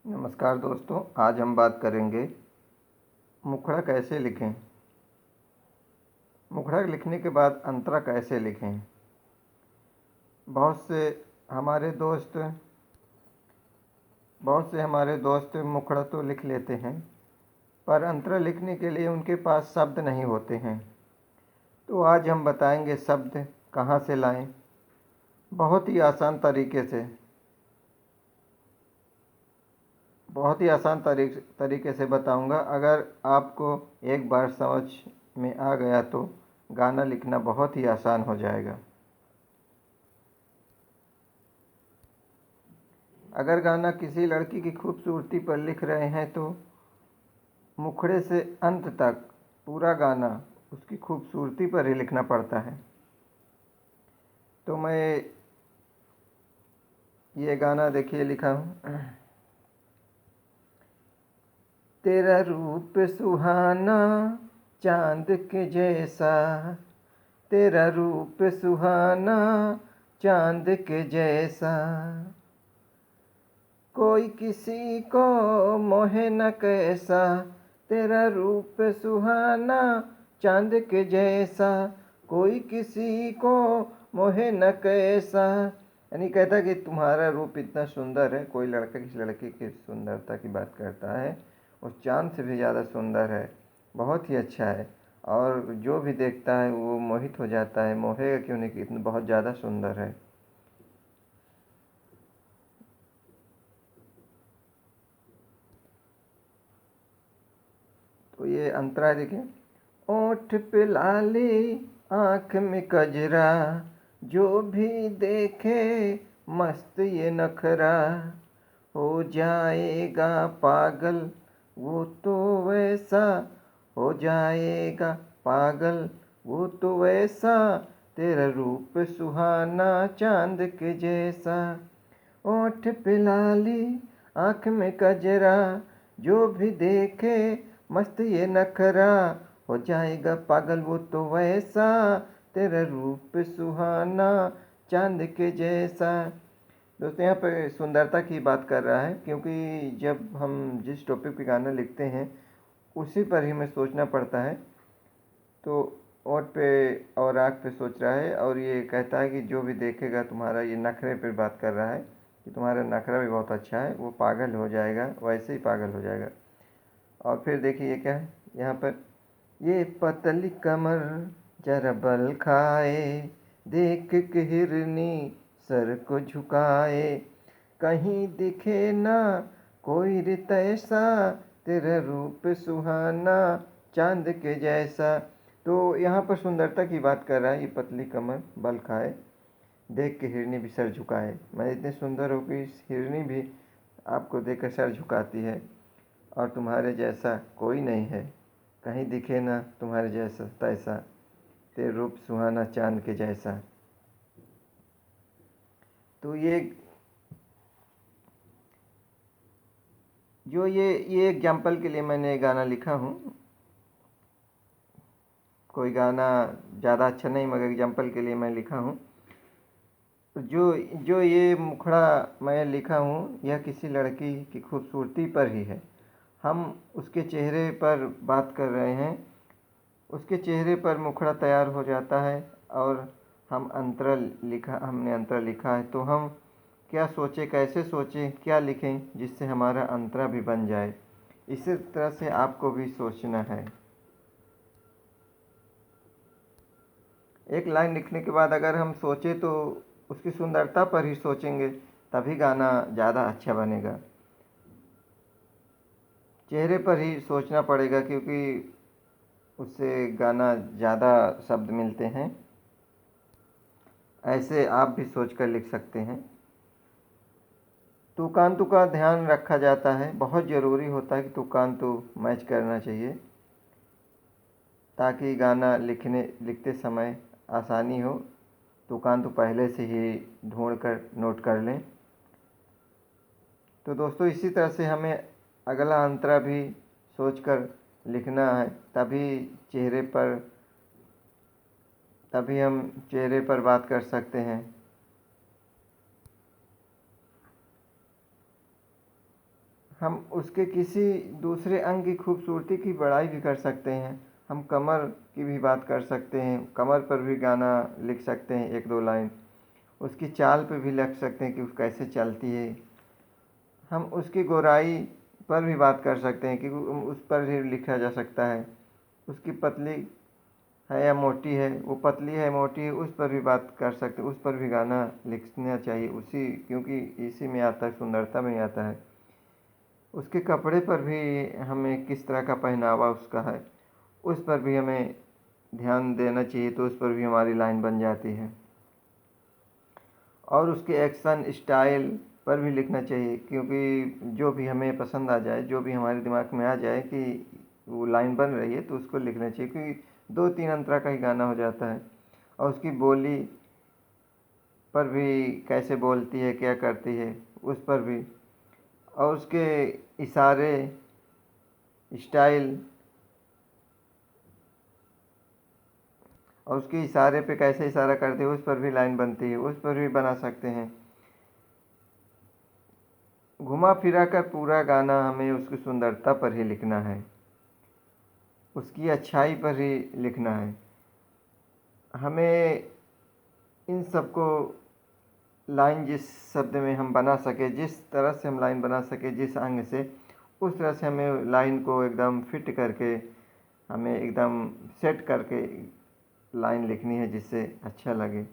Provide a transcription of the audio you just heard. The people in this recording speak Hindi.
नमस्कार दोस्तों, आज हम बात करेंगे मुखड़ा कैसे लिखें। मुखड़ा लिखने के बाद अंतरा कैसे लिखें। बहुत से हमारे दोस्त मुखड़ा तो लिख लेते हैं, पर अंतरा लिखने के लिए उनके पास शब्द नहीं होते हैं। तो आज हम बताएंगे शब्द कहाँ से लाएं, बहुत ही आसान तरीके से बताऊंगा। अगर आपको एक बार समझ में आ गया तो गाना लिखना बहुत ही आसान हो जाएगा। अगर गाना किसी लड़की की खूबसूरती पर लिख रहे हैं तो मुखड़े से अंत तक पूरा गाना उसकी खूबसूरती पर ही लिखना पड़ता है। तो मैं ये गाना देखिए लिखा हूँ। तेरा रूप सुहाना चांद के जैसा, तेरा रूप सुहाना चांद के जैसा, कोई किसी को मोहे न कैसा, तेरा रूप सुहाना चांद के जैसा, कोई किसी को मोहे न कैसा। यानी कहता कि तुम्हारा रूप इतना सुंदर है, कोई लड़का किसी लड़की की सुंदरता की बात करता है, उस चांद से भी ज़्यादा सुंदर है, बहुत ही अच्छा है, और जो भी देखता है वो मोहित हो जाता है। मोहेगा क्यों नहीं कि इतना बहुत ज़्यादा सुंदर है। तो ये अंतरा देखिए। ओठ पे लाली आँख में कजरा, जो भी देखे मस्त ये नखरा, हो जाएगा पागल वो तो वैसा, हो जाएगा पागल वो तो वैसा, तेरा रूप सुहाना चांद के जैसा। ओठ पे लाली आँख में कजरा, जो भी देखे मस्त ये नखरा, हो जाएगा पागल वो तो वैसा, तेरा रूप सुहाना चांद के जैसा। दोस्तों, यहाँ पे सुंदरता की बात कर रहा है, क्योंकि जब हम जिस टॉपिक पे गाना लिखते हैं उसी पर ही हमें सोचना पड़ता है। तो ओठ पे और आँख पे सोच रहा है, और ये कहता है कि जो भी देखेगा तुम्हारा, ये नखरे पे बात कर रहा है कि तुम्हारा नखरा भी बहुत अच्छा है, वो पागल हो जाएगा, वैसे ही पागल हो जाएगा। और फिर देखिए ये क्या है यहाँ पर। ये पतली कमर जरा बल खाए, देख के हिरनी सर को झुकाए, कहीं दिखे ना कोई रित ऐसा, तेरा रूप सुहाना चांद के जैसा। तो यहाँ पर सुंदरता की बात कर रहा है। ये पतली कमर बल खाए, देख के हिरनी भी सर झुकाए, मैं इतने सुंदर हो कि हिरनी भी आपको देखकर सर झुकाती है, और तुम्हारे जैसा कोई नहीं है, कहीं दिखे ना तुम्हारे जैसा तैसा, तेरे रूप सुहाना चांद के जैसा। तो ये एग्जाम्पल के लिए मैंने गाना लिखा हूँ। कोई गाना ज़्यादा अच्छा नहीं, मगर एग्जाम्पल के लिए मैं लिखा हूँ। जो जो ये मुखड़ा मैं लिखा हूँ, यह किसी लड़की की खूबसूरती पर ही है। हम उसके चेहरे पर बात कर रहे हैं, उसके चेहरे पर मुखड़ा तैयार हो जाता है, और हमने अंतरा लिखा है। तो हम क्या सोचें, कैसे सोचें, क्या लिखें जिससे हमारा अंतरा भी बन जाए। इसी तरह से आपको भी सोचना है। एक लाइन लिखने के बाद अगर हम सोचें तो उसकी सुंदरता पर ही सोचेंगे, तभी गाना ज़्यादा अच्छा बनेगा। चेहरे पर ही सोचना पड़ेगा, क्योंकि उससे गाना ज़्यादा शब्द मिलते हैं। ऐसे आप भी सोच कर लिख सकते हैं। तुकांतु का ध्यान रखा जाता है, बहुत ज़रूरी होता है कि तुकांतु मैच करना चाहिए, ताकि गाना लिखते समय आसानी हो। तुकांतु पहले से ही ढूंढ कर नोट कर लें। तो दोस्तों, इसी तरह से हमें अगला अंतरा भी सोचकर लिखना है, तभी हम चेहरे पर बात कर सकते हैं। हम उसके किसी दूसरे अंग की खूबसूरती की बड़ाई भी कर सकते हैं। हम कमर की भी बात कर सकते हैं, कमर पर भी गाना लिख सकते हैं, एक दो लाइन। उसकी चाल पे भी लिख सकते हैं कि वो कैसे चलती है। हम उसकी गोराई पर भी बात कर सकते हैं कि उस पर भी लिखा जा सकता है। उसकी पतली है या मोटी है, वो पतली है मोटी है, उस पर भी बात कर सकते हैं, उस पर भी गाना लिखना चाहिए उसी, क्योंकि इसी में आता है, सुंदरता में आता है। उसके कपड़े पर भी हमें किस तरह का पहनावा उसका है, उस पर भी हमें ध्यान देना चाहिए, तो उस पर भी हमारी लाइन बन जाती है। और उसके एक्शन स्टाइल पर भी लिखना चाहिए, क्योंकि जो भी हमें पसंद आ जाए, जो भी हमारे दिमाग में आ जाए कि वो लाइन बन रही है, तो उसको लिखना चाहिए, क्योंकि दो तीन अंतरा का ही गाना हो जाता है। और उसकी बोली पर भी, कैसे बोलती है, क्या करती है, उस पर भी। और उसके इशारे, स्टाइल, और उसके इशारे पे कैसे इशारा करते हैं, उस पर भी लाइन बनती है, उस पर भी बना सकते हैं। घुमा फिरा कर पूरा गाना हमें उसकी सुंदरता पर ही लिखना है, उसकी अच्छाई पर ही लिखना है। हमें इन सबको लाइन जिस शब्द में हम बना सके, जिस तरह से हम लाइन बना सके, जिस अंग से, उस तरह से हमें लाइन को एकदम फिट करके, हमें एकदम सेट करके लाइन लिखनी है, जिससे अच्छा लगे।